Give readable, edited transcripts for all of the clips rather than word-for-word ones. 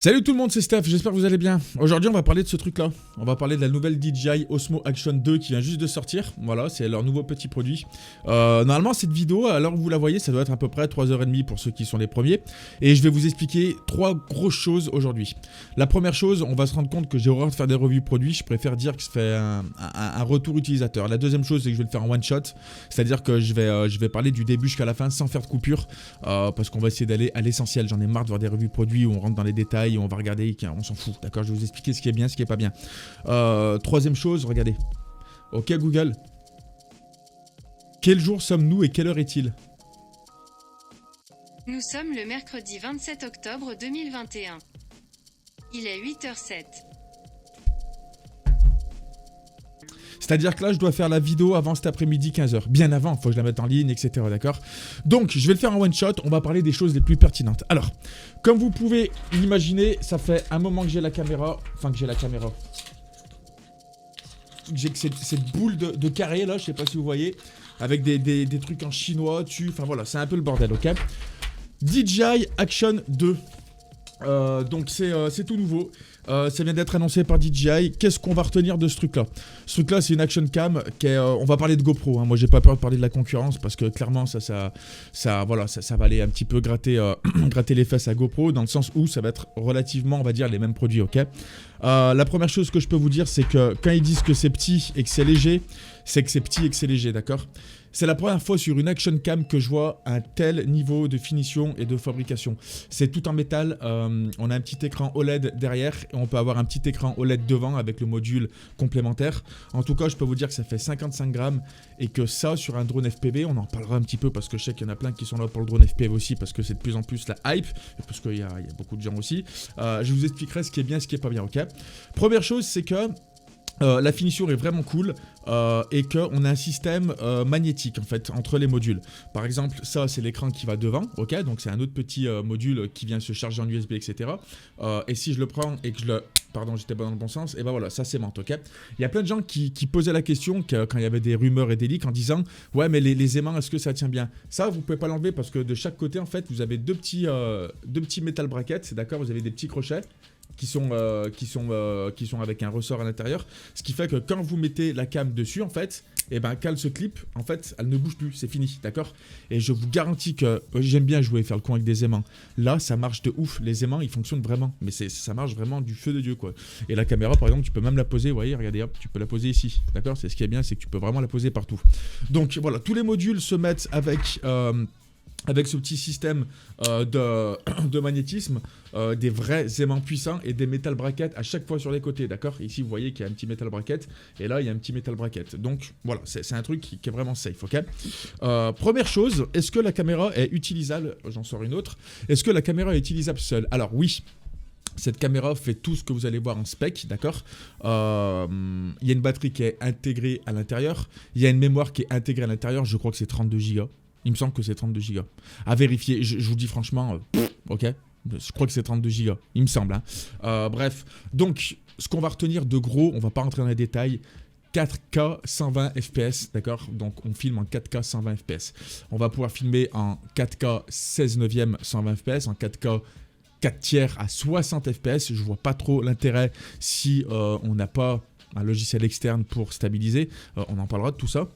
Salut tout le monde, c'est Steph, j'espère que vous allez bien. Aujourd'hui on va parler de ce truc là. On va parler de la nouvelle DJI Osmo Action 2 qui vient juste de sortir. Voilà, c'est leur nouveau petit produit. Normalement cette vidéo, à l'heure où vous la voyez, ça doit être à peu près 3h30 pour ceux qui sont les premiers. Et je vais vous expliquer 3 grosses choses aujourd'hui. La première chose, on va se rendre compte que j'ai horreur de faire des revues produits. Je préfère dire que je fais un retour utilisateur. La deuxième chose, c'est que je vais le faire en one shot. C'est-à-dire que je vais parler du début jusqu'à la fin sans faire de coupure. Parce qu'on va essayer d'aller à l'essentiel. J'en ai marre de voir des revues produits où on rentre dans les détails. On va regarder, on s'en fout, d'accord? Je vais vous expliquer ce qui est bien, ce qui est pas bien. Troisième chose, regardez. Ok Google. Quel jour sommes-nous et quelle heure est-il? Nous sommes le mercredi 27 octobre 2021. Il est 8h07. C'est-à-dire que là, je dois faire la vidéo avant cet après-midi 15h. Bien avant, il faut que je la mette en ligne, etc. D'accord? Donc, je vais le faire en one shot. On va parler des choses les plus pertinentes. Alors, comme vous pouvez l'imaginer, ça fait un moment que j'ai la caméra. Enfin, que j'ai la caméra. J'ai cette boule de carré là, je sais pas si vous voyez. Avec des trucs en chinois dessus. Enfin voilà, c'est un peu le bordel, ok? DJI Action 2. Donc c'est tout nouveau. Ça vient d'être annoncé par DJI. Qu'est-ce qu'on va retenir de ce truc-là? Ce truc-là, c'est une action cam qui est, on va parler de GoPro. Hein. Moi, j'ai pas peur de parler de la concurrence parce que clairement, ça va aller un petit peu gratter, gratter les fesses à GoPro dans le sens où ça va être relativement, on va dire, les mêmes produits, ok? La première chose que je peux vous dire, c'est que quand ils disent que c'est petit et que c'est léger, c'est que c'est petit et que c'est léger, d'accord? C'est la première fois sur une action cam que je vois un tel niveau de finition et de fabrication. C'est tout en métal, on a un petit écran OLED derrière et on peut avoir un petit écran OLED devant avec le module complémentaire. En tout cas, je peux vous dire que ça fait 55 grammes et que ça, sur un drone FPV, on en parlera un petit peu parce que je sais qu'il y en a plein qui sont là pour le drone FPV aussi parce que c'est de plus en plus la hype et parce qu'il y a beaucoup de gens aussi. Je vous expliquerai ce qui est bien et ce qui est pas bien, ok? Première chose, c'est que la finition est vraiment cool et qu'on a un système magnétique en fait entre les modules. Par exemple, ça c'est l'écran qui va devant, ok? Donc c'est un autre petit module qui vient se charger en USB, etc. Et si je le prends et que je le... Pardon, j'étais pas dans le bon sens. Et ben voilà, ça s'aimante, ok? Il y a plein de gens qui posaient la question quand il y avait des rumeurs et des leaks en disant « Ouais, mais les aimants, est-ce que ça tient bien ?» Ça, vous pouvez pas l'enlever parce que de chaque côté, en fait, vous avez deux petits metal brackets, d'accord? Vous avez des petits crochets qui sont avec un ressort à l'intérieur, ce qui fait que quand vous mettez la cam dessus, en fait, et ben quand elle se clip, en fait, elle ne bouge plus, c'est fini, d'accord? Et je vous garantis que j'aime bien jouer, faire le con avec des aimants. Là, ça marche de ouf, les aimants, ils fonctionnent vraiment, mais ça marche vraiment du feu de Dieu, quoi. Et la caméra, par exemple, tu peux même la poser, vous voyez, regardez, hop, tu peux la poser ici, d'accord? C'est ce qui est bien, c'est que tu peux vraiment la poser partout. Donc voilà, tous les modules se mettent avec ce petit système de magnétisme, des vrais aimants puissants et des metal brackets à chaque fois sur les côtés, d'accord? Ici, vous voyez qu'il y a un petit metal bracket, et là, il y a un petit metal bracket. Donc, voilà, c'est un truc qui est vraiment safe, ok? Première chose, est-ce que la caméra est utilisable? J'en sors une autre. Est-ce que la caméra est utilisable seule? Alors, oui. Cette caméra fait tout ce que vous allez voir en spec, d'accord? Il y a une batterie qui est intégrée à l'intérieur. Il y a une mémoire qui est intégrée à l'intérieur. Je crois que c'est 32 Go. Il me semble que c'est 32 Go. À vérifier, je vous dis franchement, ok? Je crois que c'est 32 Go, il me semble. Hein. Bref, donc, ce qu'on va retenir de gros, on va pas rentrer dans les détails, 4K 120 fps, d'accord? Donc, on filme en 4K 120 fps. On va pouvoir filmer en 4K 16 neuvième 120 fps, en 4K 4 tiers à 60 fps. Je vois pas trop l'intérêt si on n'a pas un logiciel externe pour stabiliser. On en parlera de tout ça.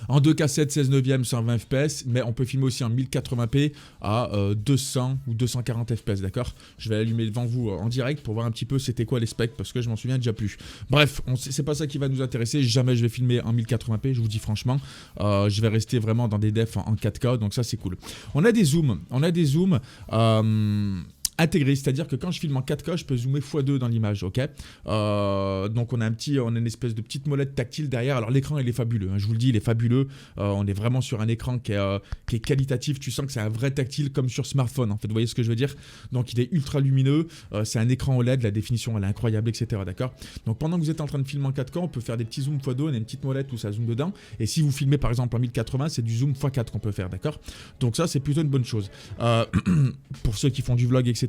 En 2K 7, 16 neuvième, 120 fps, mais on peut filmer aussi en 1080p à 200 ou 240 fps, d'accord? Je vais allumer devant vous en direct pour voir un petit peu c'était quoi les specs, parce que je m'en souviens déjà plus. Bref, c'est pas ça qui va nous intéresser, jamais je vais filmer en 1080p, je vous dis franchement. Je vais rester vraiment dans des defs en 4K, donc ça c'est cool. On a des zooms, intégré, c'est-à-dire que quand je filme en 4K, je peux zoomer x2 dans l'image, ok? Donc on a une espèce de petite molette tactile derrière. Alors l'écran il est fabuleux, hein, je vous le dis, il est fabuleux. On est vraiment sur un écran qui est qualitatif. Tu sens que c'est un vrai tactile comme sur smartphone. En fait, vous voyez ce que je veux dire? Donc il est ultra lumineux. C'est un écran OLED, la définition elle est incroyable, etc. D'accord? Donc pendant que vous êtes en train de filmer en 4K, on peut faire des petits zooms x2. On a une petite molette où ça zoome dedans. Et si vous filmez par exemple en 1080, c'est du zoom x4 qu'on peut faire, d'accord? Donc ça c'est plutôt une bonne chose pour ceux qui font du vlog, etc.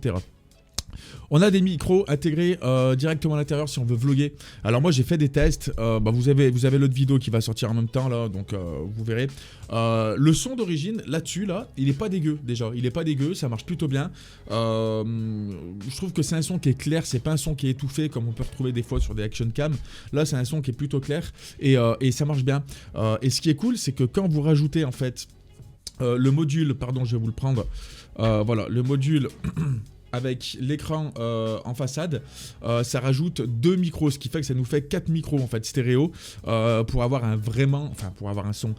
On a des micros intégrés directement à l'intérieur si on veut vlogger. Alors moi j'ai fait des tests, vous avez l'autre vidéo qui va sortir en même temps là, donc vous verrez. Le son d'origine là-dessus là, il est pas dégueu déjà, il est pas dégueu, ça marche plutôt bien. Je trouve que c'est un son qui est clair, c'est pas un son qui est étouffé comme on peut retrouver des fois sur des action cam. Là c'est un son qui est plutôt clair et ça marche bien. Et ce qui est cool c'est que quand vous rajoutez en fait le module, pardon je vais vous le prendre, voilà le module avec l'écran en façade, ça rajoute 2 micros, ce qui fait que ça nous fait 4 micros en fait stéréo pour avoir un son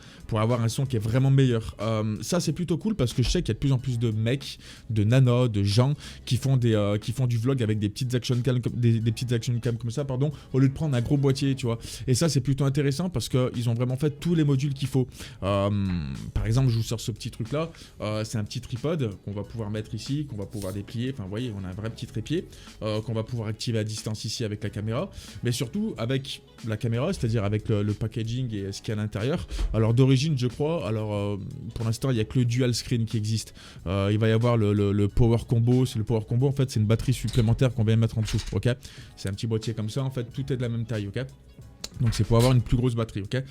qui est vraiment meilleur. Ça c'est plutôt cool parce que je sais qu'il y a de plus en plus de mecs, de nanas, de gens qui font du vlog avec des petites action cam, des petites action cam comme ça, pardon, au lieu de prendre un gros boîtier, tu vois. Et ça c'est plutôt intéressant parce qu'ils ont vraiment fait tous les modules qu'il faut. Par exemple, je vous sors ce petit truc là, c'est un petit tripod qu'on va pouvoir mettre ici, qu'on va pouvoir déplier. Enfin, vous voyez, on a un vrai petit trépied qu'on va pouvoir activer à distance ici avec la caméra, mais surtout avec la caméra, c'est-à-dire avec le packaging et ce qu'il y a à l'intérieur. Alors d'origine, je crois, pour l'instant, il n'y a que le dual screen qui existe. Il va y avoir le power combo. C'est le power combo, en fait, c'est une batterie supplémentaire qu'on vient mettre en dessous, ok. C'est un petit boîtier comme ça, en fait, tout est de la même taille, ok. Donc c'est pour avoir une plus grosse batterie, ok.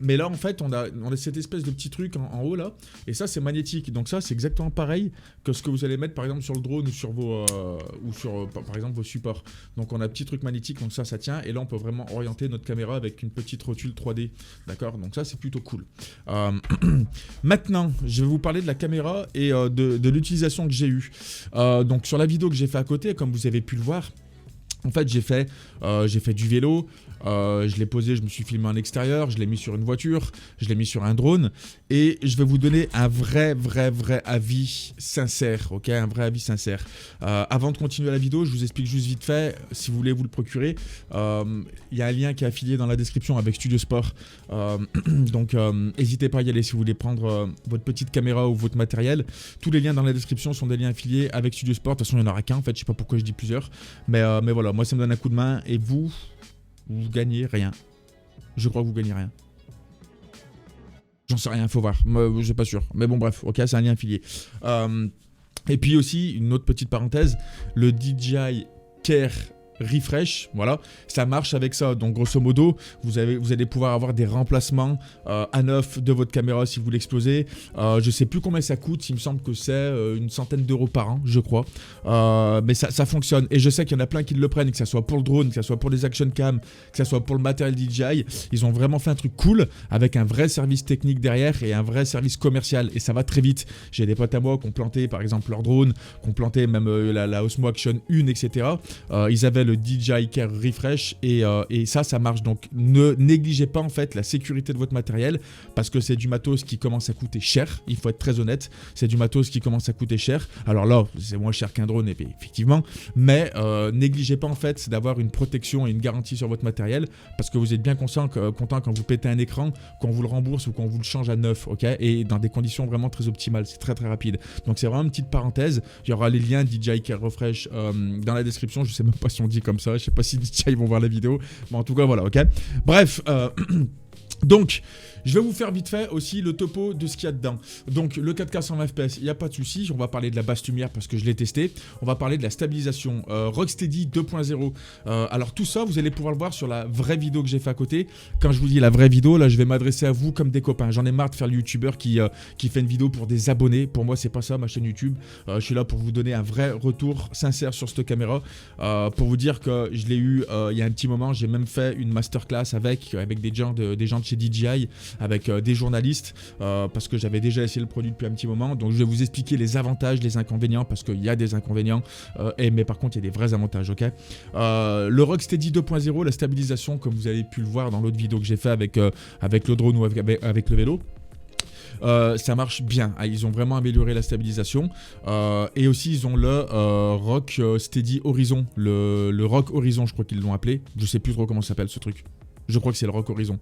Mais là en fait on a cette espèce de petit truc en haut là, et ça c'est magnétique. Donc ça c'est exactement pareil que ce que vous allez mettre par exemple sur le drone ou sur par exemple vos supports. Donc on a un petit truc magnétique, donc ça tient, et là on peut vraiment orienter notre caméra avec une petite rotule 3D, d'accord. Donc ça c'est plutôt cool. Maintenant je vais vous parler de la caméra et de l'utilisation que j'ai eue. Donc sur la vidéo que j'ai fait à côté, comme vous avez pu le voir, en fait j'ai fait du vélo. Je l'ai posé, je me suis filmé en extérieur, je l'ai mis sur une voiture, je l'ai mis sur un drone, et je vais vous donner un vrai avis sincère, ok, un vrai avis sincère. Avant de continuer la vidéo, je vous explique juste vite fait, si vous voulez vous le procurer, il y a un lien qui est affilié dans la description avec Studio Sport, donc n'hésitez pas à y aller si vous voulez prendre votre petite caméra ou votre matériel. Tous les liens dans la description sont des liens affiliés avec Studio Sport. De toute façon il n'y en aura qu'un en fait, je sais pas pourquoi je dis plusieurs, mais voilà, moi ça me donne un coup de main, et vous gagnez rien. Je crois que vous gagnez rien. J'en sais rien, faut voir. Moi, je suis pas sûr. Mais bon, bref, ok, c'est un lien affilié. Et puis aussi, une autre petite parenthèse, le DJI Care Refresh, voilà, ça marche avec ça. Donc grosso modo, vous allez pouvoir avoir des remplacements à neuf de votre caméra si vous l'explosez. Je sais plus combien ça coûte, il me semble que c'est une centaine d'euros par an, je crois. Mais ça fonctionne, et je sais qu'il y en a plein qui le prennent, que ce soit pour le drone, que ce soit pour les action cam, que ce soit pour le matériel DJI. Ils ont vraiment fait un truc cool avec un vrai service technique derrière et un vrai service commercial, et ça va très vite. J'ai des potes à moi qui ont planté par exemple leur drone, qui ont planté même la Osmo Action 1, etc. Ils avaient le DJI Care Refresh, et ça marche. Donc ne négligez pas en fait la sécurité de votre matériel, parce que c'est du matos qui commence à coûter cher, il faut être très honnête, c'est du matos qui commence à coûter cher. Alors là c'est moins cher qu'un drone, effectivement, mais négligez pas en fait d'avoir une protection et une garantie sur votre matériel, parce que vous êtes bien content quand vous pétez un écran, quand on vous le rembourse ou quand on vous le change à neuf, ok, et dans des conditions vraiment très optimales, c'est très rapide. Donc c'est vraiment une petite parenthèse. Il y aura les liens DJI Care Refresh dans la description. Je sais même pas si on dit comme ça, je sais pas si DJI vont voir la vidéo, mais en tout cas voilà, ok. Bref, donc je vais vous faire vite fait aussi le topo de ce qu'il y a dedans. Donc le 4K 120 fps, il n'y a pas de souci. On va parler de la basse lumière parce que je l'ai testé. On va parler de la stabilisation, Rocksteady 2.0. Alors tout ça, vous allez pouvoir le voir sur la vraie vidéo que j'ai fait à côté. Quand je vous dis la vraie vidéo, là je vais m'adresser à vous comme des copains. J'en ai marre de faire le youtubeur qui fait une vidéo pour des abonnés. Pour moi c'est pas ça ma chaîne YouTube. Je suis là pour vous donner un vrai retour sincère sur cette caméra. Pour vous dire que je l'ai eu il y a un petit moment. J'ai même fait une masterclass avec des gens de chez DJI, avec des journalistes, parce que j'avais déjà essayé le produit depuis un petit moment. Donc je vais vous expliquer les avantages, les inconvénients, parce qu'il y a des inconvénients, mais par contre il y a des vrais avantages, ok. Le Rocksteady 2.0, la stabilisation, comme vous avez pu le voir dans l'autre vidéo que j'ai fait avec le drone ou avec le vélo, ça marche bien. Ils ont vraiment amélioré la stabilisation, et aussi ils ont le Rocksteady Horizon, le Rock Horizon, je crois qu'ils l'ont appelé. Je sais plus trop comment ça s'appelle ce truc. Je crois que c'est le Rock Horizon.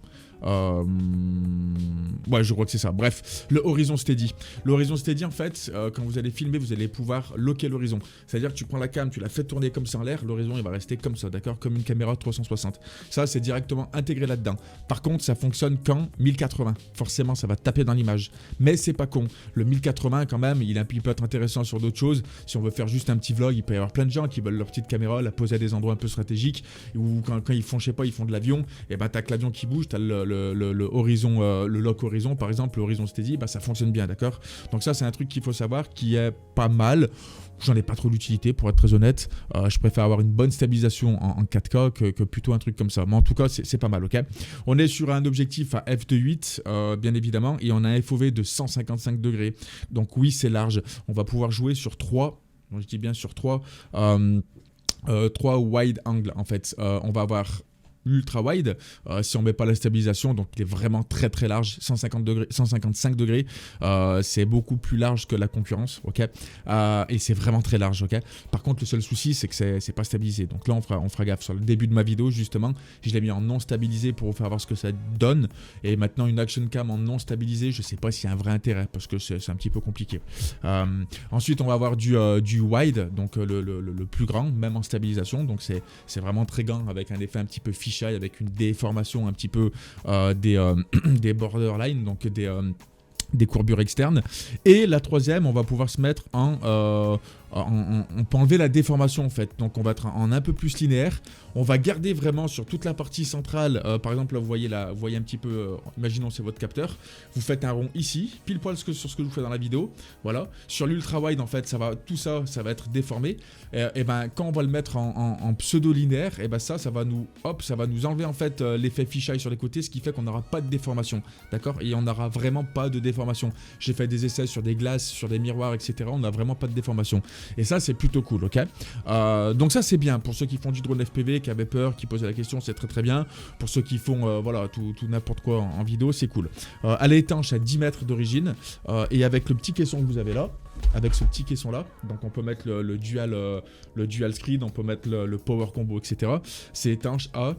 Ouais, je crois que c'est ça. Bref, le Horizon Steady. Le Horizon Steady, en fait, quand vous allez filmer, vous allez pouvoir loquer l'horizon. C'est-à-dire que tu prends la cam, tu la fais tourner comme ça en l'air, l'horizon, il va rester comme ça, d'accord? Comme une caméra 360. Ça, c'est directement intégré là-dedans. Par contre, ça fonctionne qu'en 1080. Forcément, ça va taper dans l'image. Mais c'est pas con. Le 1080, quand même, il peut être intéressant sur d'autres choses. Si on veut faire juste un petit vlog, il peut y avoir plein de gens qui veulent leur petite caméra, la poser à des endroits un peu stratégiques, ou quand ils font, je sais pas, ils font de l'avion, et ben t'as que l'avion qui bouge, t'as le horizon, le lock horizon, par exemple, le horizon steady, bah ça fonctionne bien, d'accord? Donc ça, c'est un truc qu'il faut savoir, qui est pas mal. J'en ai pas trop d'utilité, pour être très honnête. Je préfère avoir une bonne stabilisation en 4K que plutôt un truc comme ça. Mais en tout cas, c'est pas mal, ok? On est sur un objectif à f2.8, bien évidemment, et on a un FOV de 155 degrés. Donc oui, c'est large. On va pouvoir jouer sur 3, je dis bien sur 3 wide angles, en fait. On va avoir ultra wide, si on met pas la stabilisation, donc il est vraiment très très large, 155 degrés, c'est beaucoup plus large que la concurrence, ok, et c'est vraiment très large, ok. Par contre, le seul souci, c'est que c'est pas stabilisé, donc là on fera gaffe. Sur le début de ma vidéo, justement, je l'ai mis en non stabilisé pour vous faire voir ce que ça donne, et maintenant une action cam en non stabilisé, je sais pas s'il y a un vrai intérêt, parce que c'est un petit peu compliqué. Ensuite, on va avoir du wide, donc le plus grand, même en stabilisation, donc c'est vraiment très grand, avec un effet un petit peu fiché, avec une déformation un petit peu des borderlines, donc des courbures externes. Et la troisième, on va pouvoir se mettre on peut enlever la déformation en fait, donc on va être en un peu plus linéaire. On va garder vraiment sur toute la partie centrale, par exemple là vous voyez un petit peu, imaginons c'est votre capteur, vous faites un rond ici, pile poil sur ce que je vous fais dans la vidéo, voilà. Sur l'ultra wide en fait, tout ça va être déformé, et ben quand on va le mettre en pseudo linéaire, et ben ça va nous enlever en fait l'effet fisheye sur les côtés, ce qui fait qu'on n'aura pas de déformation, d'accord, et on n'aura vraiment pas de déformation. J'ai fait des essais sur des glaces, sur des miroirs, etc. On n'a vraiment pas de déformation. Et ça, c'est plutôt cool, ok. Donc ça, c'est bien. Pour ceux qui font du drone FPV, qui avaient peur, qui posaient la question, c'est très très bien. Pour ceux qui font voilà, tout n'importe quoi en vidéo, c'est cool. Elle est étanche à 10 mètres d'origine. Et avec le petit caisson que vous avez là, avec ce petit caisson là, donc on peut mettre le dual screen, on peut mettre le power combo, etc. C'est étanche à...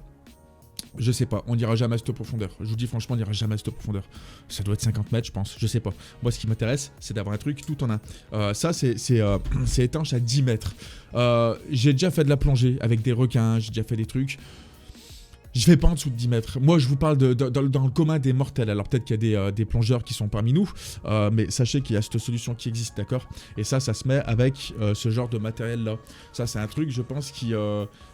Je sais pas, on n'ira jamais à cette profondeur. Je vous dis franchement, on n'ira jamais à cette profondeur. Ça doit être 50 mètres, je pense. Je sais pas. Moi, ce qui m'intéresse, c'est d'avoir un truc tout en un. Ça, c'est étanche à 10 mètres. J'ai déjà fait de la plongée avec des requins. J'ai déjà fait des trucs. Je vais pas en dessous de 10 mètres. Moi, je vous parle dans le commun des mortels. Alors, peut-être qu'il y a des plongeurs qui sont parmi nous. Mais sachez qu'il y a cette solution qui existe, d'accord? Et ça se met avec ce genre de matériel-là. Ça, c'est un truc, je pense,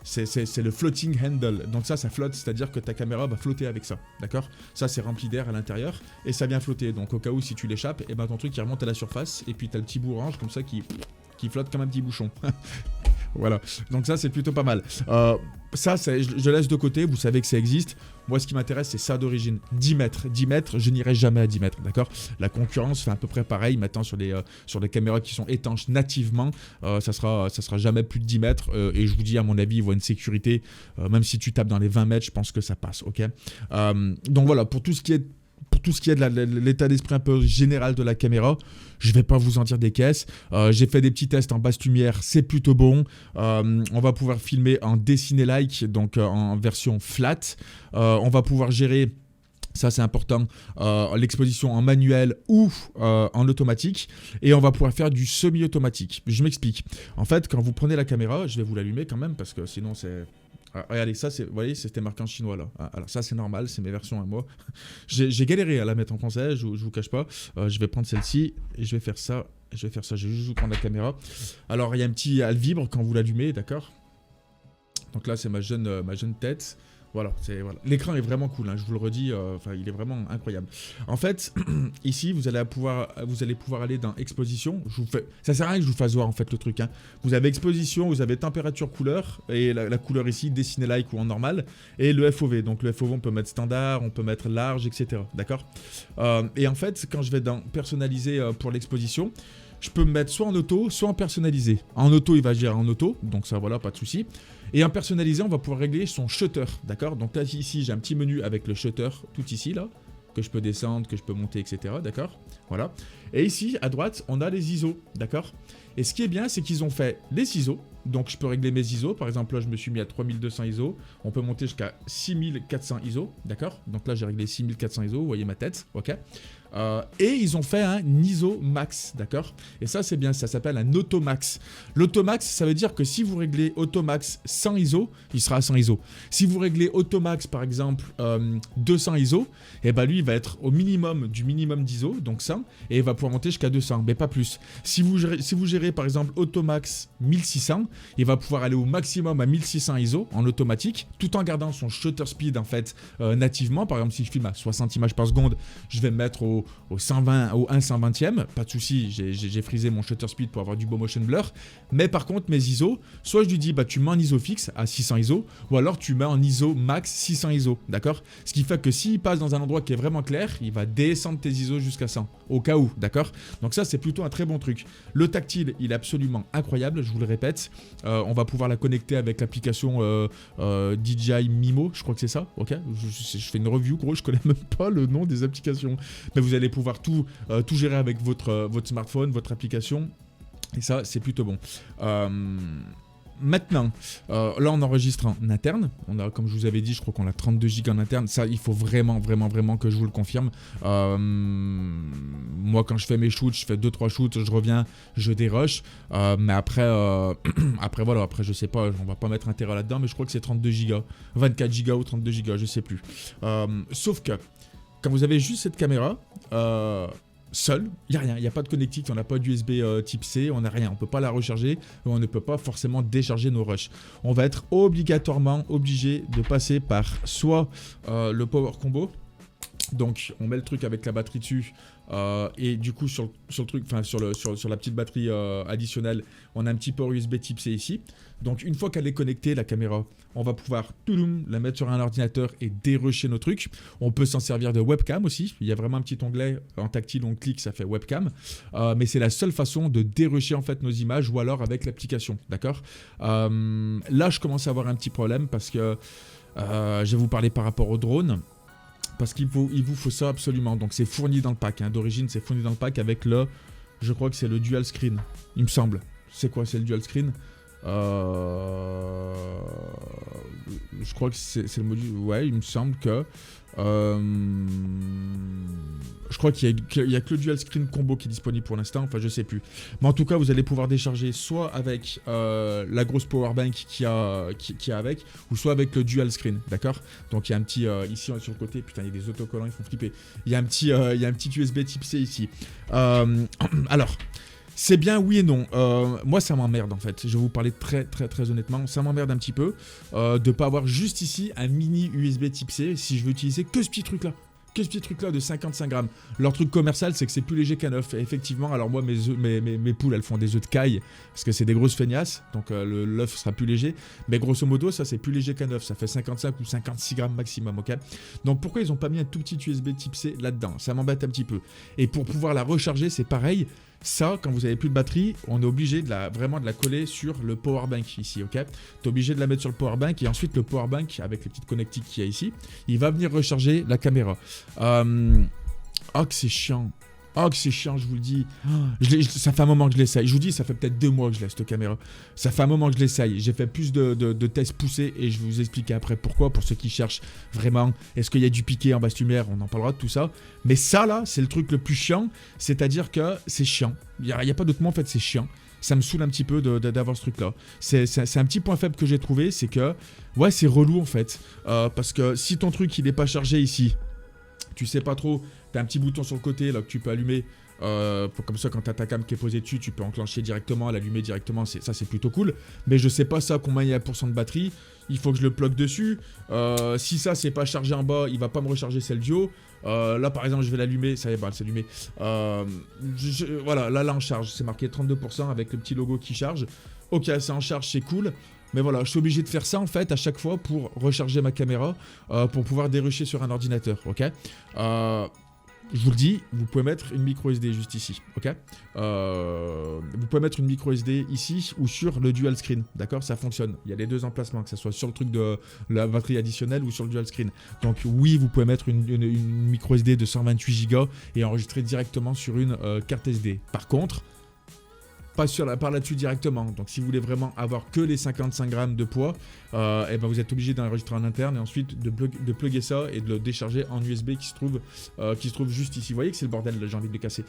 c'est le floating handle. Donc ça flotte, c'est-à-dire que ta caméra va flotter avec ça, d'accord? Ça, c'est rempli d'air à l'intérieur et ça vient flotter. Donc, au cas où, si tu l'échappes, et ben ton truc, il remonte à la surface. Et puis, tu as le petit bout orange comme ça qui flotte comme un petit bouchon. Voilà, donc ça c'est plutôt pas mal. Ça, je laisse de côté, vous savez que ça existe. Moi, ce qui m'intéresse, c'est ça d'origine. 10 mètres. 10 mètres, je n'irai jamais à 10 mètres, d'accord? La concurrence fait à peu près pareil. Maintenant, sur les caméras qui sont étanches nativement, ça sera jamais plus de 10 mètres. Et je vous dis, à mon avis, ils voient une sécurité. Même si tu tapes dans les 20 mètres, je pense que ça passe, ok? Donc voilà, pour tout ce qui est de l'état d'esprit un peu général de la caméra, je vais pas vous en dire des caisses. J'ai fait des petits tests en basse lumière, c'est plutôt bon. On va pouvoir filmer en dessiné-like, donc en version flat. On va pouvoir gérer, ça c'est important, l'exposition en manuel ou en automatique. Et on va pouvoir faire du semi-automatique. Je m'explique. En fait, quand vous prenez la caméra, je vais vous l'allumer quand même parce que sinon c'est... Ah, regardez, ça, vous voyez, c'était marqué en chinois là. Alors ça, c'est normal, c'est mes versions à moi. J'ai galéré à la mettre en français, je vous cache pas. Je vais prendre celle-ci et je vais faire ça. Je vais juste vous prendre la caméra. Alors, il y a un petit... Elle vibre quand vous l'allumez, d'accord? Donc là, c'est ma jeune tête. Voilà, l'écran est vraiment cool, hein, je vous le redis, il est vraiment incroyable. En fait, ici, vous allez pouvoir aller dans exposition. Ça sert à rien que je vous fasse voir en fait le truc, hein. Vous avez exposition, vous avez température couleur, et la couleur ici, dessiné like ou en normal, et le FOV. Donc le FOV, on peut mettre standard, on peut mettre large, etc. D'accord? Et en fait, quand je vais dans personnaliser pour l'exposition, je peux me mettre soit en auto, soit en personnalisé. En auto, il va gérer en auto, donc ça, voilà, pas de souci. Et en personnalisé, on va pouvoir régler son shutter, d'accord? Donc là, ici, j'ai un petit menu avec le shutter, tout ici, là, que je peux descendre, que je peux monter, etc., d'accord? Voilà. Et ici, à droite, on a les ISO, d'accord? Et ce qui est bien, c'est qu'ils ont fait les ISO, Donc je peux régler mes ISO. Par exemple, là, je me suis mis à 3200 ISO. On peut monter jusqu'à 6400 ISO, d'accord? Donc là, j'ai réglé 6400 ISO, vous voyez ma tête, ok? Et ils ont fait un ISO max, d'accord? Et ça, c'est bien, ça s'appelle un automax. L'automax, ça veut dire que si vous réglez automax 100 ISO, il sera à 100 ISO. Si vous réglez automax, par exemple, 200 ISO, et ben lui, il va être au minimum du minimum d'ISO, donc 100, et il va pouvoir monter jusqu'à 200, mais pas plus. Si vous gérez, par exemple, automax 1600, il va pouvoir aller au maximum à 1600 ISO en automatique, tout en gardant son shutter speed, en fait, nativement. Par exemple, si je filme à 60 images par seconde, je vais me mettre au 120, au 1/120e, pas de souci, j'ai frisé mon shutter speed pour avoir du beau motion blur. Mais par contre, mes ISO, soit je lui dis, bah tu mets en ISO fixe à 600 ISO, ou alors tu mets en ISO max 600 ISO, d'accord? Ce qui fait que s'il passe dans un endroit qui est vraiment clair, il va descendre tes ISO jusqu'à 100, au cas où, d'accord? Donc ça, c'est plutôt un très bon truc. Le tactile, il est absolument incroyable, je vous le répète. On va pouvoir la connecter avec l'application DJI Mimo, je crois que c'est ça, ok? Je fais une review, gros, je connais même pas le nom des applications. Mais vous allez pouvoir tout gérer avec votre smartphone, votre application. Et ça, c'est plutôt bon. Maintenant, là, on enregistre en interne. On a, comme je vous avais dit, je crois qu'on a 32 Go en interne. Ça, il faut vraiment que je vous le confirme. Moi, quand je fais mes shoots, je fais 2-3 shoots, je reviens, je dérush. Mais après, voilà, après, je sais pas, on va pas mettre intérêt là-dedans, mais je crois que c'est 32 Go. 24 Go ou 32 Go, je sais plus. Sauf que, quand vous avez juste cette caméra, seule, il n'y a rien, il n'y a pas de connectique, on n'a pas d'USB type C, on n'a rien, on ne peut pas la recharger, on ne peut pas forcément décharger nos rushs. On va être obligatoirement obligé de passer par soit le power combo, donc on met le truc avec la batterie dessus, et du coup sur le truc, enfin sur la petite batterie additionnelle, on a un petit port USB type C ici. Donc une fois qu'elle est connectée, la caméra, on va pouvoir la mettre sur un ordinateur et dérusher nos trucs. On peut s'en servir de webcam aussi. Il y a vraiment un petit onglet en tactile, on clique, ça fait webcam. Mais c'est la seule façon de dérusher en fait nos images, ou alors avec l'application, d'accord? Là, je commence à avoir un petit problème parce que je vais vous parler par rapport au drone. Parce qu'il vous faut ça absolument. Donc c'est fourni dans le pack. Hein. D'origine, c'est fourni dans le pack avec je crois que c'est le dual screen. Il me semble. C'est quoi, c'est le dual screen? Je crois que c'est le module. Ouais, il me semble que. Je crois qu'il y a que le dual screen combo qui est disponible pour l'instant. Enfin, je sais plus. Mais en tout cas, vous allez pouvoir décharger soit avec la grosse powerbank qui a avec, ou soit avec le dual screen. D'accord? Donc il y a un petit ici sur le côté. Putain, il y a des autocollants, ils font flipper. Il y a un petit USB type C ici. Alors. C'est bien, oui et non. Moi, ça m'emmerde en fait. Je vais vous parler très honnêtement. Ça m'emmerde un petit peu de pas avoir juste ici un mini USB type C si je veux utiliser que ce petit truc là. Que ce petit truc là de 55 grammes. Leur truc commercial, c'est que c'est plus léger qu'un œuf. Et effectivement, alors moi, mes poules, elles font des œufs de caille parce que c'est des grosses feignasses. Donc l'œuf sera plus léger. Mais grosso modo, ça c'est plus léger qu'un œuf. Ça fait 55 ou 56 grammes maximum, ok? Donc pourquoi ils n'ont pas mis un tout petit USB type C là-dedans? Ça m'embête un petit peu. Et pour pouvoir la recharger, c'est pareil. Ça, quand vous avez plus de batterie, on est obligé de la coller sur le powerbank ici, ok? Tu es obligé de la mettre sur le powerbank et ensuite le powerbank, avec les petites connectiques qu'il y a ici, il va venir recharger la caméra. Oh que c'est chiant. Oh que c'est chiant, je vous le dis. Ça fait un moment que je l'essaye. Je vous dis, ça fait peut-être 2 mois que je laisse cette caméra. Ça fait un moment que je l'essaye. J'ai fait plus de tests poussés et je vais vous expliquer après pourquoi, pour ceux qui cherchent vraiment. Est-ce qu'il y a du piqué en basse lumière? On en parlera de tout ça. Mais ça là, c'est le truc le plus chiant. C'est-à-dire que c'est chiant. Il n'y a pas d'autre mot en fait, c'est chiant. Ça me saoule un petit peu d'avoir ce truc-là. C'est un petit point faible que j'ai trouvé, c'est que, ouais, c'est relou en fait. Parce que si ton truc il n'est pas chargé ici, tu sais pas trop, tu as un petit bouton sur le côté là que tu peux allumer. Comme ça, quand tu as ta cam qui est posée dessus, tu peux enclencher directement, l'allumer directement. Ça, c'est plutôt cool. Mais je sais pas ça, combien il y a % de batterie. Il faut que je le plug dessus. Si ça, c'est pas chargé en bas, il va pas me recharger celle du haut. Là, par exemple, je vais l'allumer. Ça y est, bah, elle s'est allumée. Voilà, là, en charge. C'est marqué 32% avec le petit logo qui charge. Ok, c'est en charge, c'est cool. Mais voilà, je suis obligé de faire ça en fait à chaque fois pour recharger ma caméra, pour pouvoir dérusher sur un ordinateur, ok? Je vous le dis, vous pouvez mettre une micro SD juste ici, ok? Vous pouvez mettre une micro SD ici ou sur le dual screen, d'accord? Ça fonctionne. Il y a les deux emplacements, que ce soit sur le truc de la batterie additionnelle ou sur le dual screen. Donc oui, vous pouvez mettre une micro SD de 128 Go et enregistrer directement sur une carte SD. Par contre, par là-dessus directement. Donc si vous voulez vraiment avoir que les 55 grammes de poids, et ben vous êtes obligé d'enregistrer en interne et ensuite de plugger ça et de le décharger en USB qui se trouve juste ici. Vous voyez que c'est le bordel, là, j'ai envie de le casser.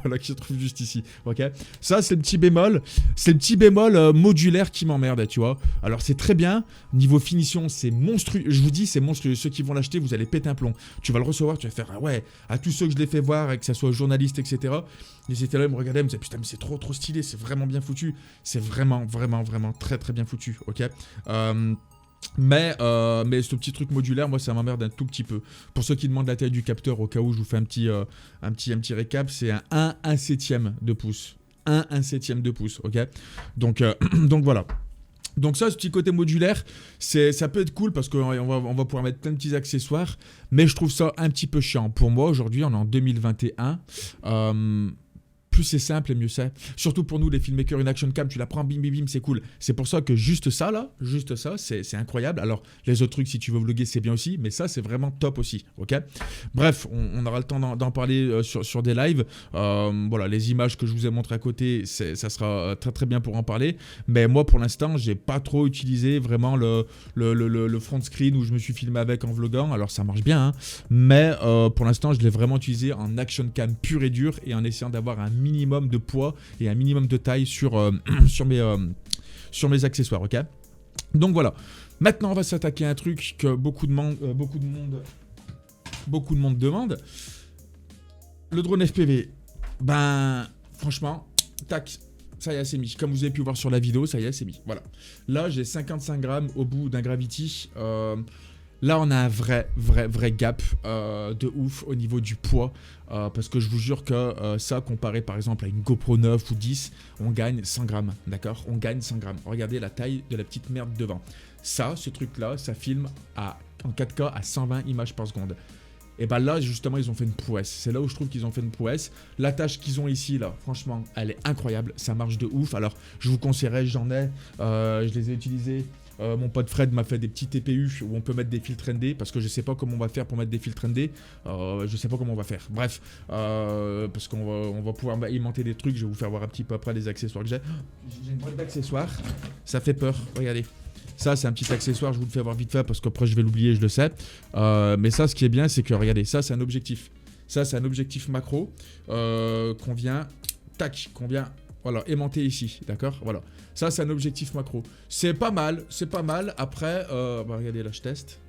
Voilà, qui se trouve juste ici. Ok. Ça c'est le petit bémol. C'est le petit bémol modulaire qui m'emmerde, tu vois. Alors c'est très bien. Niveau finition, c'est monstrueux. Je vous dis, c'est monstrueux. Ceux qui vont l'acheter, vous allez péter un plomb. Tu vas le recevoir, tu vas faire, ah ouais, à tous ceux que je l'ai fait voir, et que ça soit journaliste, etc. Ils étaient là, ils me regardaient, ils me disaient, putain, mais c'est trop stylé, c'est vraiment bien foutu. C'est vraiment très bien foutu, ok. Mais ce petit truc modulaire, moi, ça m'emmerde un tout petit peu. Pour ceux qui demandent la taille du capteur, au cas où je vous fais un petit récap, c'est un 1/7 de pouce. 1/7 de pouce, ok. Donc voilà. Donc ça, ce petit côté modulaire, ça peut être cool parce qu'on va pouvoir mettre plein de petits accessoires, mais je trouve ça un petit peu chiant. Pour moi, aujourd'hui, on est en 2021. Plus c'est simple et mieux c'est. Surtout pour nous, les filmmakers, une action cam, tu la prends, bim, bim, bim, c'est cool. C'est pour ça que juste ça, c'est incroyable. Alors, les autres trucs, si tu veux vlogger, c'est bien aussi, mais ça, c'est vraiment top aussi, ok. Bref, on aura le temps d'en parler sur des lives. Voilà, les images que je vous ai montrées à côté, ça sera très bien pour en parler. Mais moi, pour l'instant, j'ai pas trop utilisé vraiment le front screen où je me suis filmé avec en vloguant. Alors, ça marche bien, hein, mais pour l'instant, je l'ai vraiment utilisé en action cam pur et dur et en essayant d'avoir un minimum de poids et un minimum de taille sur mes accessoires, ok. Donc voilà. Maintenant, on va s'attaquer à un truc que beaucoup de monde demande. Le drone FPV. Ben, franchement, tac, ça y est, c'est mis. Comme vous avez pu voir sur la vidéo, ça y est, c'est mis. Voilà. Là, j'ai 55 grammes au bout d'un Gravity. Là, on a un vrai gap de ouf au niveau du poids. Parce que je vous jure que ça, comparé par exemple à une GoPro 9 ou 10, on gagne 100 grammes. D'accord. On gagne 100 grammes. Regardez la taille de la petite merde devant. Ça, ce truc-là, ça filme en 4K à 120 images par seconde. Et bah là, justement, ils ont fait une prouesse. C'est là où je trouve qu'ils ont fait une prouesse. La tâche qu'ils ont ici, là, franchement, elle est incroyable. Ça marche de ouf. Alors, je vous conseillerais, je les ai utilisés. Mon pote Fred m'a fait des petits TPU où on peut mettre des filtres ND parce que je sais pas comment on va faire pour mettre des filtres ND. Je sais pas comment on va faire. Bref, parce qu'on va pouvoir alimenter des trucs. Je vais vous faire voir un petit peu après les accessoires que j'ai. J'ai une boîte d'accessoires. Ça fait peur. Regardez. Ça, c'est un petit accessoire. Je vous le fais voir vite fait parce qu'après je vais l'oublier, je le sais. Mais ça, ce qui est bien, c'est que regardez, ça, c'est un objectif. Ça, c'est un objectif macro qu'on vient voilà, aimanté ici, d'accord. Voilà, ça c'est un objectif macro. C'est pas mal. Après, regardez là, je teste.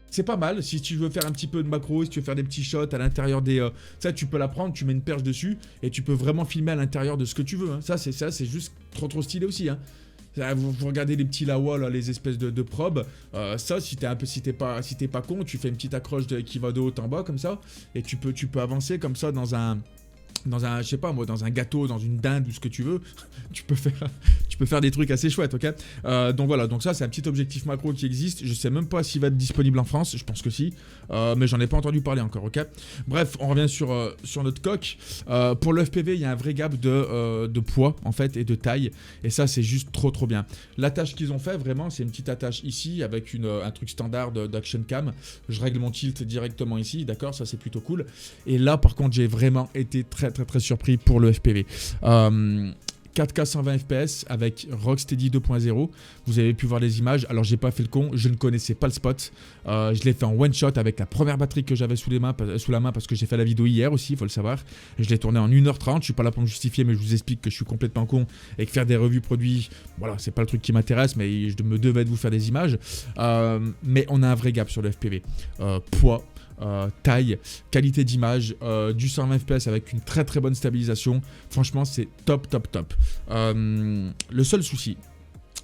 C'est pas mal. Si tu veux faire un petit peu de macro, si tu veux faire des petits shots à l'intérieur des... ça, tu peux la prendre, tu mets une perche dessus et tu peux vraiment filmer à l'intérieur de ce que tu veux. Hein. Ça, c'est juste trop stylé aussi. Hein. Vous regardez les petits lawas, là, les espèces de probes. Ça, si t'es pas con, tu fais une petite accroche qui va de haut en bas comme ça et tu peux avancer comme ça dans un, je sais pas moi, dans un gâteau, dans une dinde ou ce que tu veux, tu peux faire des trucs assez chouettes, ok. Donc voilà, donc ça c'est un petit objectif macro qui existe. Je sais même pas s'il va être disponible en France, je pense que si, mais j'en ai pas entendu parler encore, ok. Bref, on revient sur notre coque. Pour le FPV, il y a un vrai gap de poids en fait et de taille, et ça c'est juste trop bien. L'attache qu'ils ont fait vraiment, c'est une petite attache ici avec un truc standard d'action cam. Je règle mon tilt directement ici, d'accord, ça c'est plutôt cool. Et là par contre, j'ai vraiment été très surpris pour le FPV. 4K 120 fps avec Rocksteady 2.0. Vous avez pu voir les images. Alors j'ai pas fait le con, je ne connaissais pas le spot. Je l'ai fait en one shot avec la première batterie que j'avais sous la main parce que j'ai fait la vidéo hier aussi, il faut le savoir. Je l'ai tourné en 1h30. Je suis pas là pour me justifier, mais je vous explique que je suis complètement con et que faire des revues produits, voilà, c'est pas le truc qui m'intéresse, mais je me devais de vous faire des images. Mais on a un vrai gap sur le FPV. Poids. Taille, qualité d'image, du 120 fps avec une très bonne stabilisation. Franchement, c'est top. Le seul souci,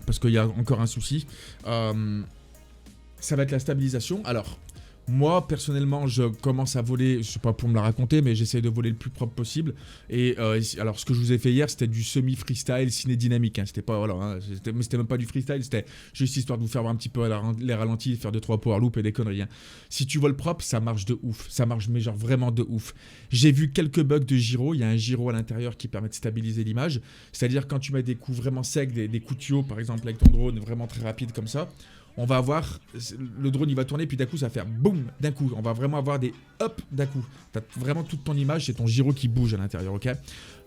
parce qu'il y a encore un souci, ça va être la stabilisation. Alors, moi, personnellement, je commence à voler, je sais pas pour me la raconter, mais j'essaie de voler le plus propre possible. Et alors, ce que je vous ai fait hier, c'était du semi-freestyle ciné-dynamique. Hein. C'était pas, voilà, hein, c'était même pas du freestyle, c'était juste histoire de vous faire voir un petit peu les ralentis, faire 2-3 power loops et des conneries. Hein. Si tu voles propre, ça marche de ouf. Ça marche, mais genre vraiment de ouf. J'ai vu quelques bugs de gyro. Il y a un gyro à l'intérieur qui permet de stabiliser l'image. C'est-à-dire quand tu mets des coups vraiment secs, des coups de tuyau, par exemple, avec ton drone, vraiment très rapide comme ça. on va avoir, le drone il va tourner, puis d'un coup ça va faire boum, d'un coup. On va vraiment avoir des hop d'un coup. Tu as vraiment toute ton image, c'est ton gyro qui bouge à l'intérieur, ok.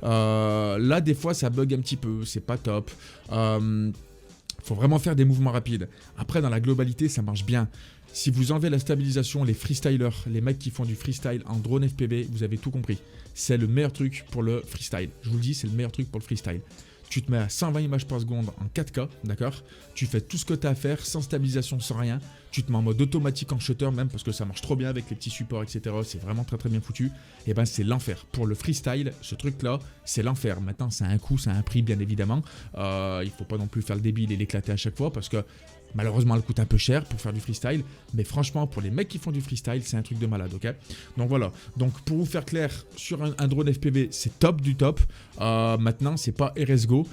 Là, des fois, ça bug un petit peu, c'est pas top. Faut vraiment faire des mouvements rapides. Après, dans la globalité, ça marche bien. Si vous enlevez la stabilisation, les freestylers, les mecs qui font du freestyle en drone FPV, vous avez tout compris. C'est le meilleur truc pour le freestyle. Je vous le dis, c'est le meilleur truc pour le freestyle. Tu te mets à 120 images par seconde en 4K, d'accord? Tu fais tout ce que tu as à faire, sans stabilisation, sans rien. Tu te mets en mode automatique en shutter même, parce que ça marche trop bien avec les petits supports, etc. C'est vraiment très très bien foutu. Et ben c'est l'enfer. Pour le freestyle, ce truc-là, c'est l'enfer. Maintenant, ça a un coût, ça a un prix, bien évidemment. Il faut pas non plus faire le débile et l'éclater à chaque fois, parce que malheureusement, elle coûte un peu cher pour faire du freestyle. Mais franchement, pour les mecs qui font du freestyle, c'est un truc de malade, ok? Donc voilà. Donc pour vous faire clair, sur un drone FPV, c'est top du top. Maintenant, c'est pas RSGO.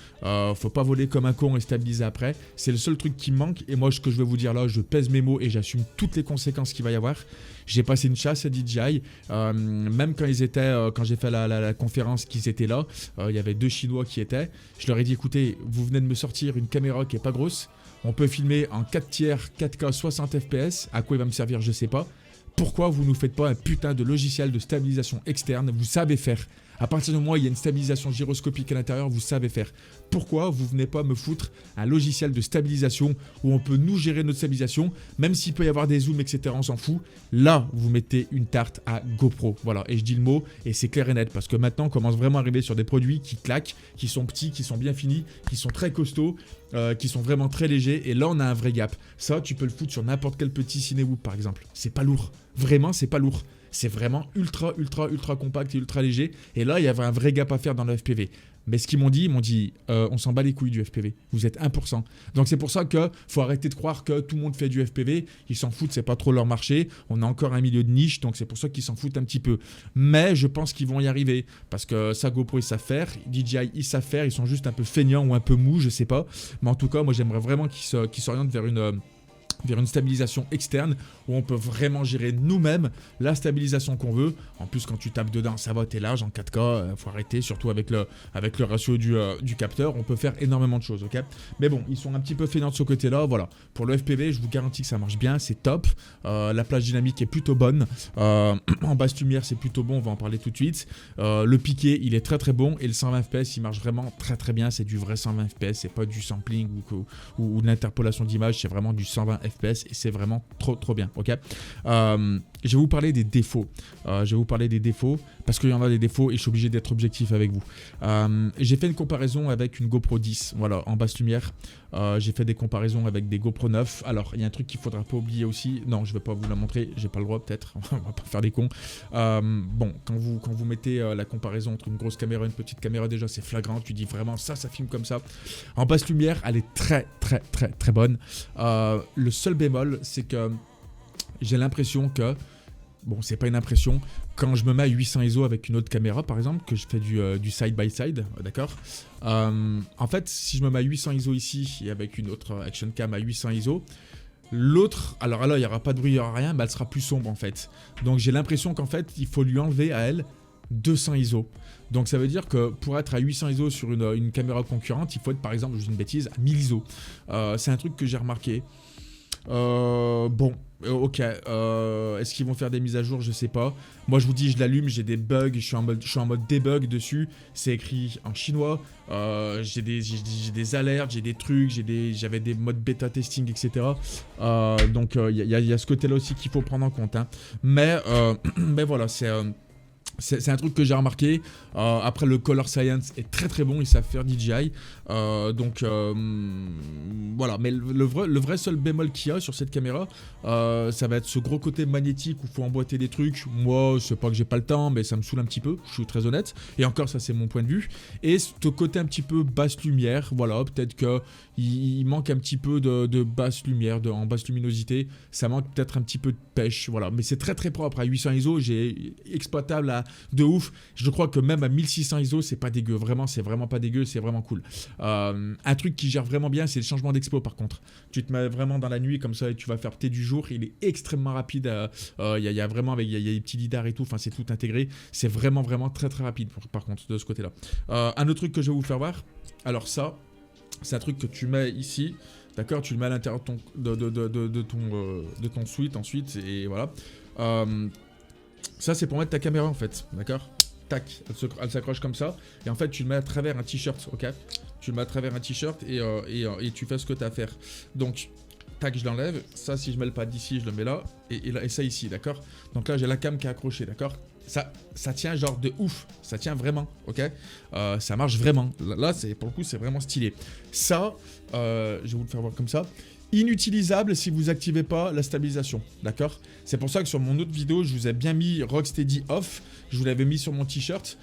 Faut pas voler comme un con et stabiliser après. C'est le seul truc qui me manque. Et moi, ce que je vais vous dire là, je pèse mes mots et j'assume toutes les conséquences qu'il va y avoir. J'ai passé une chasse à DJI. Même quand ils étaient, quand j'ai fait la conférence qu'ils étaient là, il y avait 2 Chinois qui étaient. Je leur ai dit, écoutez, vous venez de me sortir une caméra qui est pas grosse. On peut filmer en 4 tiers, 4K, 60 fps. À quoi il va me servir, je sais pas. Pourquoi vous nous faites pas un putain de logiciel de stabilisation externe? Vous savez faire. À partir du moment où il y a une stabilisation gyroscopique à l'intérieur, vous savez faire. Pourquoi vous venez pas me foutre un logiciel de stabilisation où on peut nous gérer notre stabilisation, même s'il peut y avoir des zooms, etc. On s'en fout. Là, vous mettez une tarte à GoPro. Voilà, et je dis le mot, et c'est clair et net, parce que maintenant, on commence vraiment à arriver sur des produits qui claquent, qui sont petits, qui sont bien finis, qui sont très costauds, qui sont vraiment très légers. Et là, on a un vrai gap. Ça, tu peux le foutre sur n'importe quel petit Cinewoop, par exemple. C'est pas lourd. Vraiment, c'est pas lourd. C'est vraiment ultra compact et ultra léger. Et là, il y avait un vrai gap à faire dans le FPV. Mais ce qu'ils m'ont dit, on s'en bat les couilles du FPV. Vous êtes 1%. Donc c'est pour ça qu'il faut arrêter de croire que tout le monde fait du FPV. Ils s'en foutent, c'est pas trop leur marché. On a encore un milieu de niche, donc c'est pour ça qu'ils s'en foutent un petit peu. Mais je pense qu'ils vont y arriver. Parce que ça, GoPro, ils savent faire. DJI, ils savent faire. Ils sont juste un peu feignants ou un peu mous, je sais pas. Mais en tout cas, moi, j'aimerais vraiment qu'ils s'orientent vers une stabilisation externe où on peut vraiment gérer nous-mêmes la stabilisation qu'on veut. En plus, quand tu tapes dedans, ça va, t'es large en 4K, faut arrêter, surtout avec le ratio du capteur, on peut faire énormément de choses, ok? Mais bon, ils sont un petit peu feignants de ce côté-là, voilà. Pour le FPV, je vous garantis que ça marche bien, c'est top. La plage dynamique est plutôt bonne. En basse lumière, c'est plutôt bon, on va en parler tout de suite. Le piqué, il est très très bon et le 120 fps, il marche vraiment très très bien. C'est du vrai 120 fps, c'est pas du sampling ou de l'interpolation d'image, c'est vraiment du 120 fps et c'est vraiment trop bien, ok? Je vais vous parler des défauts. Parce qu'il y en a des défauts et je suis obligé d'être objectif avec vous. J'ai fait une comparaison avec une GoPro 10, voilà, en basse lumière. J'ai fait des comparaisons avec des GoPro 9. Alors, il y a un truc qu'il ne faudra pas oublier aussi. Non, je ne vais pas vous la montrer, j'ai pas le droit peut-être. On va pas faire des cons. Bon, quand vous mettez la comparaison entre une grosse caméra et une petite caméra, déjà, c'est flagrant. Tu dis vraiment, ça filme comme ça. En basse lumière, elle est très bonne. Le seul bémol, c'est que j'ai l'impression que, bon, c'est pas une impression, quand je me mets à 800 ISO avec une autre caméra, par exemple, que je fais du side-by-side, d'accord, en fait, si je me mets à 800 ISO ici et avec une autre action cam à 800 ISO, l'autre, alors là, il n'y aura pas de bruit, il n'y aura rien, mais elle sera plus sombre, en fait. Donc, j'ai l'impression qu'en fait, il faut lui enlever à elle 200 ISO. Donc, ça veut dire que pour être à 800 ISO sur une caméra concurrente, il faut être, par exemple, je dis une bêtise, à 1000 ISO. C'est un truc que j'ai remarqué. Bon, ok, est-ce qu'ils vont faire des mises à jour? Je sais pas. Moi je vous dis, je l'allume, j'ai des bugs, je suis en mode debug dessus. C'est écrit en chinois. J'ai des alertes, j'ai des trucs, j'avais des modes bêta testing, etc. Donc il y a ce côté là aussi qu'il faut prendre en compte, hein. Mais voilà, c'est un truc que j'ai remarqué. Après, le color science est très bon, ils savent faire DJI. Donc voilà, mais le vrai seul bémol qu'il y a sur cette caméra, ça va être ce gros côté magnétique où il faut emboîter des trucs. Moi, c'est pas que j'ai pas le temps, mais ça me saoule un petit peu, je suis très honnête. Et encore, ça c'est mon point de vue. Et ce côté un petit peu basse lumière, voilà, peut-être qu'il manque un petit peu de basse lumière, en basse luminosité. Ça manque peut-être un petit peu de pêche, voilà. Mais c'est très propre. À 800 ISO, j'ai exploitable de ouf. Je crois que même à 1600 ISO, c'est pas dégueu. Vraiment, c'est vraiment pas dégueu, c'est vraiment cool. Un truc qui gère vraiment bien, c'est le changement d'expo par contre. Tu te mets vraiment dans la nuit comme ça et tu vas faire thé du jour. Il est extrêmement rapide. Il y a vraiment, il y a des petits lidars et tout. Enfin, c'est tout intégré. C'est vraiment très rapide par contre de ce côté-là. Un autre truc que je vais vous faire voir. Alors ça, c'est un truc que tu mets ici. d'accord? Tu le mets à l'intérieur de ton suite ensuite, et voilà. Ça, c'est pour mettre ta caméra, en fait, d'accord? Tac, elle s'accroche comme ça, et en fait, tu le mets à travers un t-shirt, ok? Tu le mets à travers un t-shirt, et tu fais ce que tu as à faire. Donc, tac, je l'enlève. Ça, si je mets le pad ici, je le mets là, et ça ici, d'accord? Donc là, j'ai la cam qui est accrochée, d'accord? Ça tient genre de ouf, ça tient vraiment, ok? Ça marche vraiment. Là, pour le coup, c'est vraiment stylé. Ça, je vais vous le faire voir comme ça. Inutilisable si vous activez pas la stabilisation, d'accord? C'est pour ça que sur mon autre vidéo, je vous ai bien mis Rocksteady off. Je vous l'avais mis sur mon t-shirt.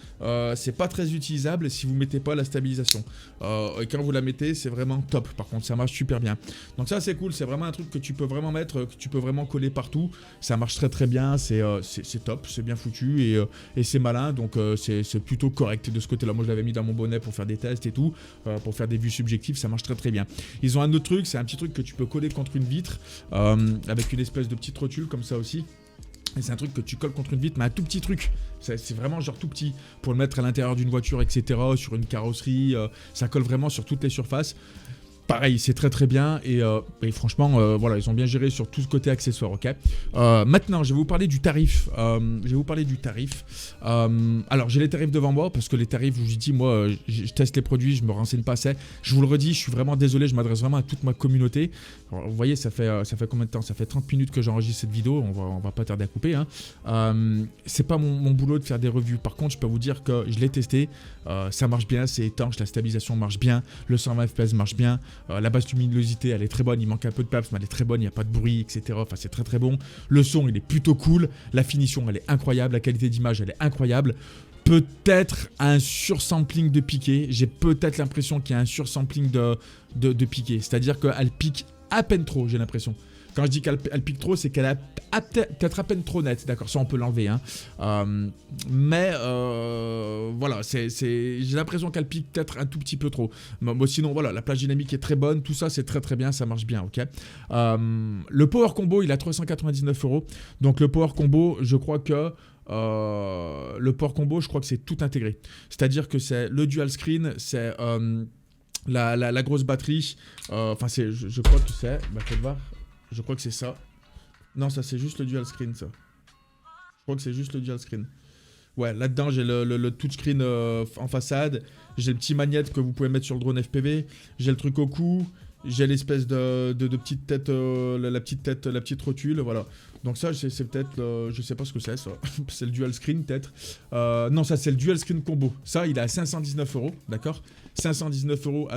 C'est pas très utilisable si vous mettez pas la stabilisation. Et quand vous la mettez, c'est vraiment top. Par contre, ça marche super bien. Donc ça, c'est cool. C'est vraiment un truc que tu peux vraiment mettre, que tu peux vraiment coller partout. Ça marche très très bien. C'est top, c'est bien foutu et c'est malin. Donc c'est plutôt correct de ce côté-là. Moi, je l'avais mis dans mon bonnet pour faire des tests et tout, pour faire des vues subjectives. Ça marche très très bien. Ils ont un autre truc. C'est un petit truc que tu peux coller contre une vitre avec une espèce de petite rotule comme ça aussi. Et c'est un truc que tu colles contre une vitre, mais un tout petit truc. C'est vraiment genre tout petit. Pour le mettre à l'intérieur d'une voiture, etc. Sur une carrosserie. Ça colle vraiment sur toutes les surfaces. Pareil, c'est très très bien. Et franchement, voilà, ils ont bien géré sur tout ce côté accessoire, ok. Maintenant, je vais vous parler du tarif. Alors, j'ai les tarifs devant moi, parce que les tarifs, je vous dis, moi, je teste les produits, je me renseigne pas assez. Je vous le redis, je suis vraiment désolé, je m'adresse vraiment à toute ma communauté. Alors, vous voyez, ça fait combien de temps? Ça fait 30 minutes que j'enregistre cette vidéo, on va pas tarder à couper. Hein. C'est pas mon boulot de faire des revues. Par contre, je peux vous dire que je l'ai testé, ça marche bien, c'est étanche, la stabilisation marche bien, le 120 fps marche bien. La base luminosité, elle est très bonne, il manque un peu de peps, mais elle est très bonne, il n'y a pas de bruit, etc. Enfin, c'est très très bon. Le son, il est plutôt cool. La finition, elle est incroyable. La qualité d'image, elle est incroyable. Peut-être un sursampling de piqué. J'ai peut-être l'impression qu'il y a un sursampling de piqué. C'est-à-dire qu'elle pique à peine trop, j'ai l'impression. Quand je dis qu'elle pique trop, c'est qu'elle a peut-être à peine trop nette. D'accord, ça on peut l'enlever. Hein. Voilà, j'ai l'impression qu'elle pique peut-être un tout petit peu trop. Bon, sinon, voilà, la plage dynamique est très bonne. Tout ça, c'est très très bien. Ça marche bien, ok. Le Power Combo, il a 399 €. Donc le Power Combo, je crois que... c'est tout intégré. C'est-à-dire que c'est le dual screen, c'est la grosse batterie. Enfin, je crois que c'est... Bah, faites voir. Je crois que c'est ça. Non, ça c'est juste le dual screen, ça. Je crois que c'est juste le dual screen. Ouais, là-dedans, j'ai le touchscreen en façade. J'ai le petit magnète que vous pouvez mettre sur le drone FPV. J'ai le truc au cou. J'ai l'espèce de petite tête, la petite rotule, voilà. Donc ça, c'est peut-être, je sais pas ce que c'est, ça. C'est le dual screen, peut-être. Non, ça, c'est le dual screen combo. Ça, il est à 519 €, d'accord? 519 €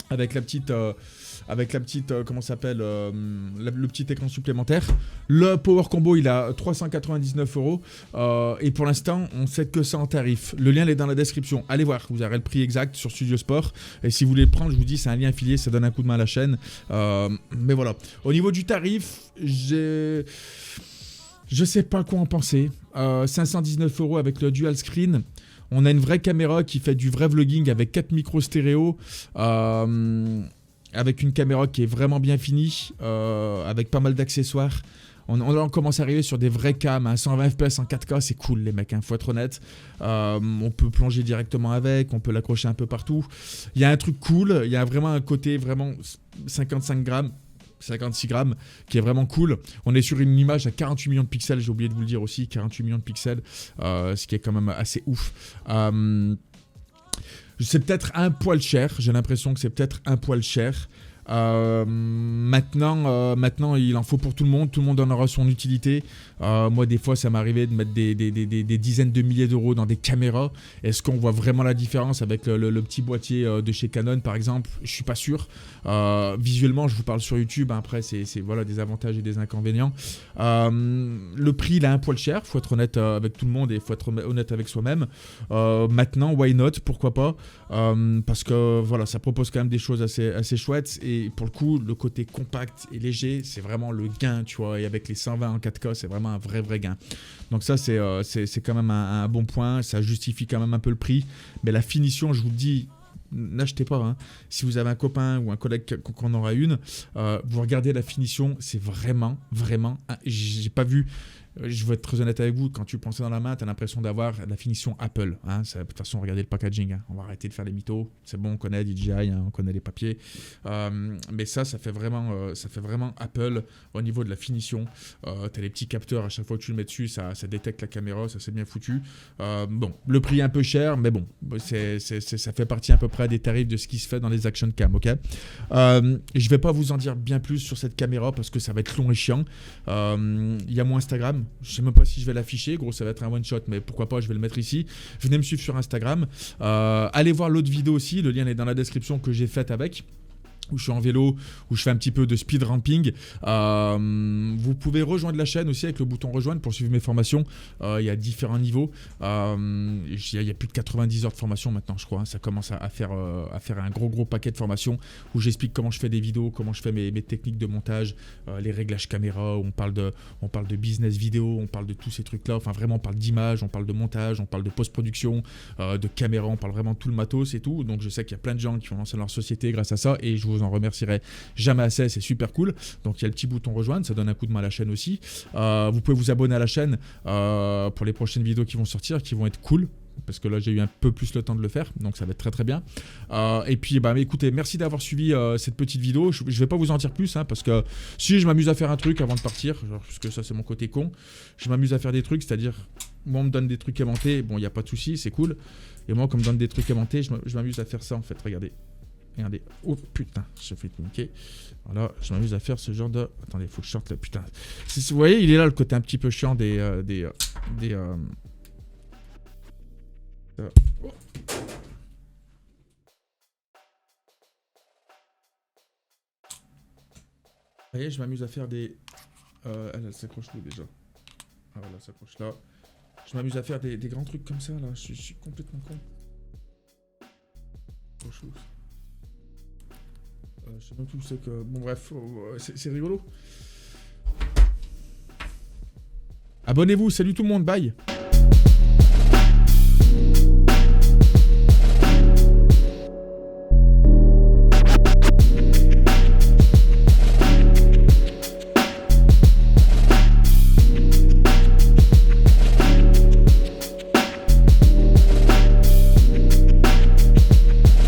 avec la petite, comment ça s'appelle, le petit écran supplémentaire. Le Power Combo, il a 399 €. Et pour l'instant, on sait que ça en tarif. Le lien est dans la description. Allez voir, vous aurez le prix exact sur Studio Sport. Et si vous voulez le prendre, je vous dis, c'est un lien affilié, ça donne un coup de main à la chaîne. Mais voilà. Au niveau du tarif, je sais pas quoi en penser. 519 € avec le dual screen. On a une vraie caméra qui fait du vrai vlogging avec 4 micros stéréo. Avec une caméra qui est vraiment bien finie, avec pas mal d'accessoires. On commence à arriver sur des vrais cams, hein, 120 fps en 4K, c'est cool les mecs, hein, faut être honnête. On peut plonger directement avec, on peut l'accrocher un peu partout. Il y a un truc cool, il y a vraiment un côté vraiment 55 grammes. 56 grammes, qui est vraiment cool. On est sur une image à 48 millions de pixels, j'ai oublié de vous le dire aussi, 48 millions de pixels, ce qui est quand même assez ouf. C'est peut-être un poil cher, j'ai l'impression que c'est peut-être un poil cher. Maintenant, il en faut pour tout le monde en aura son utilité. Moi, des fois, ça m'est arrivé de mettre des dizaines de milliers d'euros dans des caméras. Est-ce qu'on voit vraiment la différence avec le petit boîtier de chez Canon, par exemple? Je suis pas sûr. Visuellement, je vous parle sur YouTube. Hein, après, c'est voilà, des avantages et des inconvénients. Le prix, il est un poil cher. Faut être honnête avec tout le monde et il faut être honnête avec soi-même. Maintenant, why not? Pourquoi pas? Parce que voilà, ça propose quand même des choses assez chouettes. Et pour le coup, le côté compact et léger, c'est vraiment le gain, tu vois. Et avec les 120 en 4K, c'est vraiment un vrai gain. Donc ça, c'est quand même un bon point. Ça justifie quand même un peu le prix. Mais la finition, je vous le dis, n'achetez pas. Hein. Si vous avez un copain ou un collègue qu'on aura une, vous regardez la finition, c'est vraiment. J'ai pas vu je vais être très honnête avec vous, quand tu prends ça dans la main, tu as l'impression d'avoir la finition Apple. Hein. De toute façon, regardez le packaging. Hein. On va arrêter de faire les mythos. C'est bon, on connaît DJI, hein, on connaît les papiers. Mais ça fait vraiment Apple au niveau de la finition. Tu as les petits capteurs à chaque fois que tu le mets dessus, ça détecte la caméra, ça c'est bien foutu. Bon, le prix est un peu cher, mais bon, ça fait partie à peu près des tarifs de ce qui se fait dans les action cam, ok. Je vais pas vous en dire bien plus sur cette caméra parce que ça va être long et chiant. Il y a mon Instagram, je sais même pas si je vais l'afficher, gros ça va être un one shot, mais pourquoi pas, je vais le mettre ici. Venez me suivre sur Instagram. Allez voir l'autre vidéo aussi, le lien est dans la description que j'ai faite avec. Où je suis en vélo, où je fais un petit peu de speed ramping. Vous pouvez rejoindre la chaîne aussi avec le bouton rejoindre pour suivre mes formations. Il y a différents niveaux. Il y a plus de 90 heures de formation maintenant, je crois. Hein. Ça commence à faire un gros paquet de formations où j'explique comment je fais des vidéos, comment je fais mes techniques de montage, les réglages caméra. On parle de business vidéo, on parle de tous ces trucs-là. Enfin, vraiment, on parle d'image, on parle de montage, on parle de post-production, de caméra, on parle vraiment de tout le matos et tout. Donc, je sais qu'il y a plein de gens qui vont lancer leur société grâce à ça et je vous en remercierai jamais assez, c'est super cool. Donc il y a le petit bouton rejoindre, ça donne un coup de main à la chaîne aussi. Vous pouvez vous abonner à la chaîne pour les prochaines vidéos qui vont sortir, qui vont être cool. Parce que là j'ai eu un peu plus le temps de le faire, donc ça va être très bien. Et puis écoutez, merci d'avoir suivi cette petite vidéo. Je vais pas vous en dire plus, hein, parce que si je m'amuse à faire un truc avant de partir, genre, parce que ça c'est mon côté con, je m'amuse à faire des trucs, c'est-à-dire moi on me donne des trucs inventés, bon il n'y a pas de souci, c'est cool. Et moi comme on me donne des trucs inventés, je m'amuse à faire ça en fait, regardez. Oh putain, je fais niquer. Voilà, je m'amuse à faire ce genre de... Attendez, faut que je sorte là, putain. Vous voyez, il est là le côté un petit peu chiant des Oh. Vous voyez, je m'amuse à faire des... elle s'accroche où déjà? Ah voilà, elle s'accroche là. Je m'amuse à faire des grands trucs comme ça là, je suis complètement con. Trop chou. Je sais même plus ce que... Bon bref, c'est rigolo. Abonnez-vous, salut tout le monde, bye.